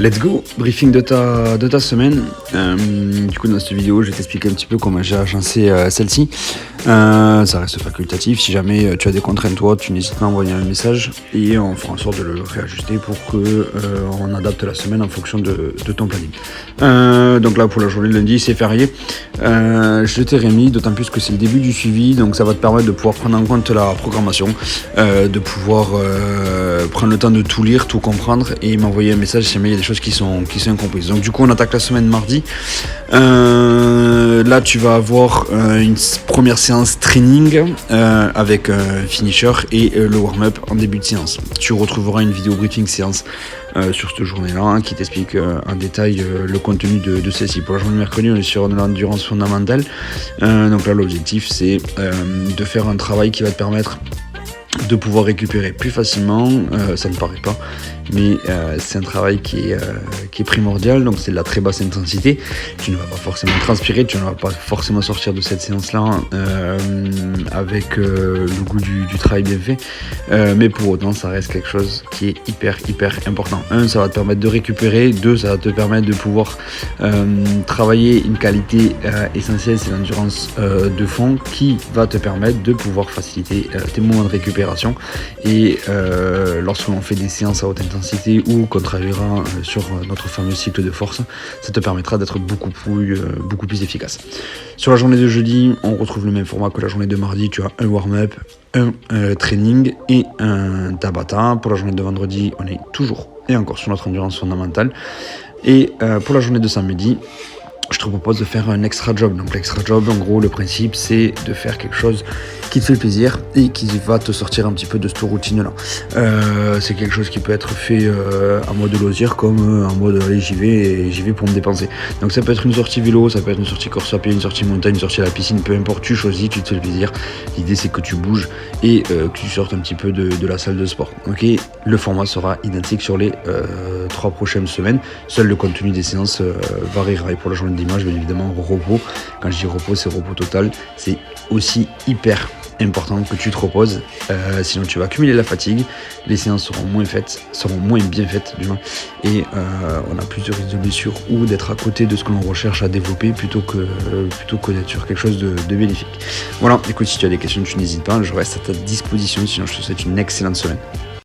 Let's go, briefing de ta semaine. Du coup, dans cette vidéo, je vais t'expliquer un petit peu comment j'ai agencé celle-ci. Ça reste facultatif. Si jamais tu as des contraintes, toi, tu n'hésites pas à envoyer un message et on fera en sorte de le réajuster pour que on adapte la semaine en fonction de ton planning. Donc là, pour la journée de lundi, c'est férié. Je t'ai remis, d'autant plus que c'est le début du suivi, donc ça va te permettre de pouvoir prendre en compte la programmation, de pouvoir prendre le temps de tout lire, tout comprendre et m'envoyer un message si jamais il y a des choses qui sont incomprises. Donc du coup, on attaque la semaine mardi. Là, tu vas avoir une première séance training avec un finisher et le warm-up en début de séance. Tu retrouveras une vidéo briefing séance sur cette journée-là qui t'explique en détail le contenu de celle-ci. Pour la journée de mercredi, on est sur de l'endurance fondamentale. Donc là, l'objectif, c'est de faire un travail qui va te permettre de pouvoir récupérer plus facilement, ça ne paraît pas, mais c'est un travail qui est primordial, donc c'est de la très basse intensité. Tu ne vas pas forcément transpirer, tu ne vas pas forcément sortir de cette séance-là avec le goût du travail bien fait, mais pour autant ça reste quelque chose qui est hyper important. Un, ça va te permettre de récupérer, deux, ça va te permettre de pouvoir travailler une qualité essentielle, c'est l'endurance de fond qui va te permettre de pouvoir faciliter tes moments de récupération. Et lorsque l'on fait des séances à haute intensité ou qu'on travaillera sur notre fameux cycle de force, ça te permettra d'être beaucoup plus efficace. Sur la journée de jeudi, on retrouve le même format que la journée de mardi. Tu as un warm-up, un training et un tabata. Pour la journée de vendredi, on est toujours et encore sur notre endurance fondamentale. Et pour la journée de samedi, je te propose de faire un extra job. Donc l'extra job, en gros, le principe, c'est de faire quelque chose qui te fait plaisir et qui va te sortir un petit peu de cette routine-là. C'est quelque chose qui peut être fait en mode loisir comme en mode allez, j'y vais pour me dépenser. Donc ça peut être une sortie vélo, ça peut être une sortie course à pied, une sortie montagne, une sortie à la piscine, peu importe, tu choisis, tu te fais plaisir. L'idée, c'est que tu bouges et que tu sortes un petit peu de la salle de sport. Ok, le format sera identique sur les 3 prochaines semaines. Seul le contenu des séances variera. Et pour la journée de dimanche, bien évidemment, repos. Quand je dis repos, c'est repos total. C'est aussi hyper important que tu te reposes, sinon tu vas accumuler la fatigue, les séances seront moins bien faites du moins, et on a plus de risques de blessure ou d'être à côté de ce que l'on recherche à développer plutôt que d'être sur quelque chose de bénéfique. Voilà, écoute, si tu as des questions, tu n'hésites pas, je reste à ta disposition, sinon je te souhaite une excellente semaine.